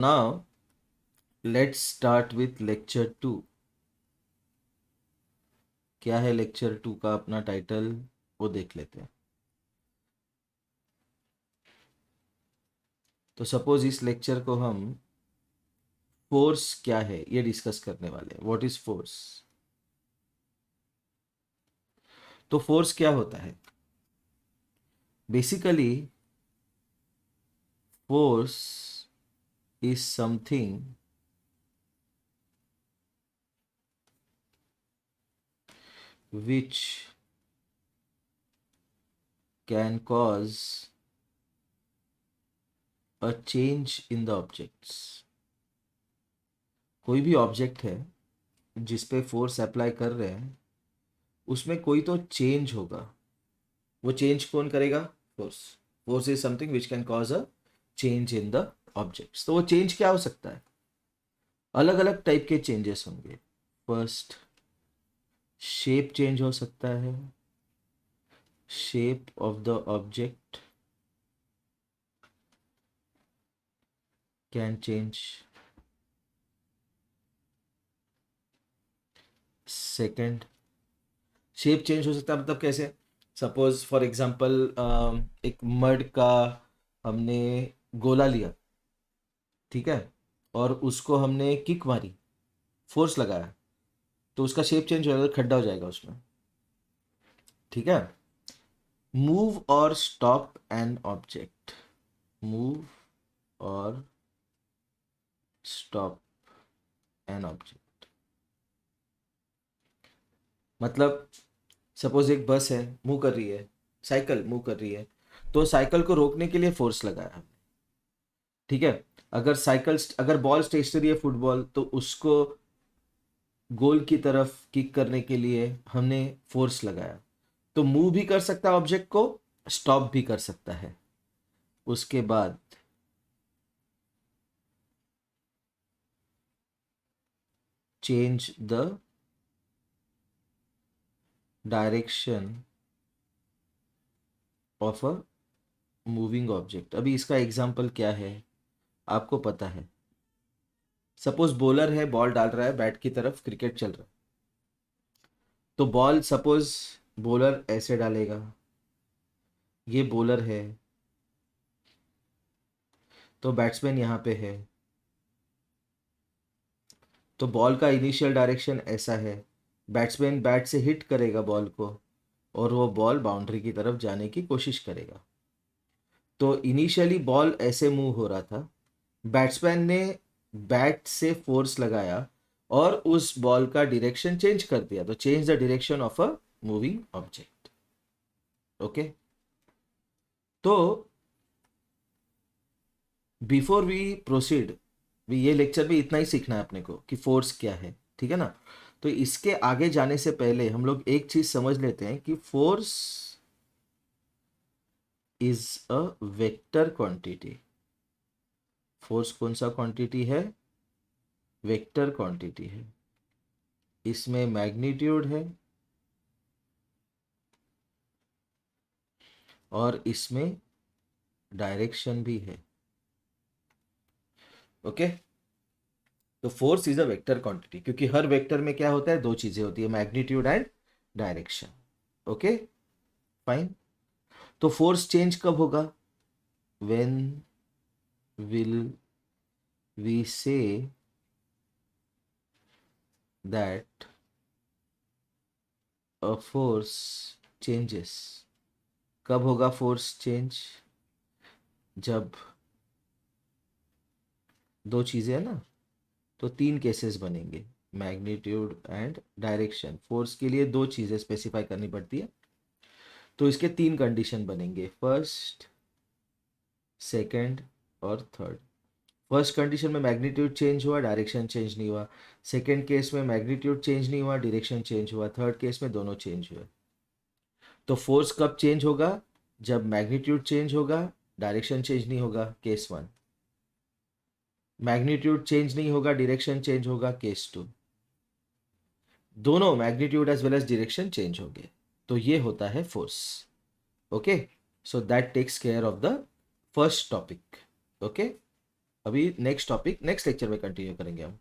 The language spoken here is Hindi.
Now let's start with lecture 2. क्या है लेक्चर 2 का अपना टाइटल, वो देख लेते हैं। तो सपोज इस लेक्चर को हम फोर्स क्या है ये डिस्कस करने वाले हैं। What is force? तो फोर्स क्या होता है? Basically force is something which can cause a change in the objects। कोई भी ऑब्जेक्ट है जिस पे फोर्स अप्लाई कर रहे हैं, उसमें कोई तो चेंज होगा। वो चेंज कौन करेगा? Force. Force is something which can cause a change in the objects. तो वो चेंज क्या हो सकता है? अलग अलग टाइप के चेंजेस होंगे। फर्स्ट, शेप चेंज हो सकता है। Shape of the object can change. Second, shape change हो सकता है मतलब कैसे? सपोज फॉर एग्जांपल एक मड का हमने गोला लिया, ठीक है, और उसको हमने किक मारी, फोर्स लगाया, तो उसका शेप चेंज हो जाएगा, खड्डा हो जाएगा उसमें। ठीक है। मूव और स्टॉप एन ऑब्जेक्ट। मूव और स्टॉप एन ऑब्जेक्ट मतलब सपोज एक बस है, मूव कर रही है, साइकिल मूव कर रही है, तो साइकिल को रोकने के लिए फोर्स लगाया। ठीक है। अगर बॉल स्टेशनरी है, फुटबॉल, तो उसको गोल की तरफ किक करने के लिए हमने फोर्स लगाया। तो मूव भी कर सकता है ऑब्जेक्ट को, स्टॉप भी कर सकता है। उसके बाद change the direction of a moving object. अभी इसका एग्जाम्पल क्या है आपको पता है? सपोज बॉलर है, बॉल डाल रहा है बैट की तरफ, क्रिकेट चल रहा है, तो बॉल सपोज बॉलर ऐसे डालेगा, ये बॉलर है, तो बैट्समैन यहाँ पे है, तो बॉल का इनिशियल डायरेक्शन ऐसा है। बैट्समैन बैट से हिट करेगा बॉल को, और वो बॉल बाउंड्री की तरफ जाने की कोशिश करेगा। तो इनिशियली बॉल ऐसे मूव हो रहा था, बैट्समैन ने बैट से फोर्स लगाया और उस बॉल का डायरेक्शन चेंज कर दिया। तो change the direction of a moving object. Okay. तो बिफोर वी प्रोसीड, ये लेक्चर में इतना ही सीखना है अपने को कि फोर्स क्या है, ठीक है ना। तो इसके आगे जाने से पहले हम लोग एक चीज समझ लेते हैं कि force is a vector quantity. Force कौन सा क्वांटिटी है? वेक्टर क्वांटिटी है। इसमें मैग्नीट्यूड है और इसमें डायरेक्शन भी है। ओके। तो force is a vector quantity, क्योंकि हर वेक्टर में क्या होता है? दो चीजें होती है, magnitude and direction. Okay, fine. तो फोर्स चेंज कब होगा? When will we say that a force changes. कब होगा फोर्स चेंज? जब दो चीजें है ना, तो तीन केसेस बनेंगे, मैग्नीट्यूड एंड डायरेक्शन। फोर्स के लिए दो चीजें स्पेसिफाई करनी पड़ती है, तो इसके तीन कंडीशन बनेंगे, फर्स्ट, सेकंड और थर्ड। फर्स्ट कंडीशन में मैग्नीट्यूड चेंज हुआ, डायरेक्शन चेंज नहीं हुआ। सेकंड केस में मैग्नीट्यूड चेंज नहीं हुआ, डायरेक्शन चेंज हुआ। थर्ड केस में दोनों चेंज हुए। तो फोर्स कब चेंज होगा? जब मैग्नीट्यूड चेंज होगा, डायरेक्शन चेंज नहीं होगा, केस वन। मैग्नीट्यूड चेंज नहीं होगा, डायरेक्शन चेंज होगा, केस टू। दोनों magnitude as well as direction change हो गए, तो ये होता है force. Okay, so that takes care of the first topic. Okay, अभी नेक्स्ट टॉपिक नेक्स्ट लेक्चर में कंटिन्यू करेंगे हम।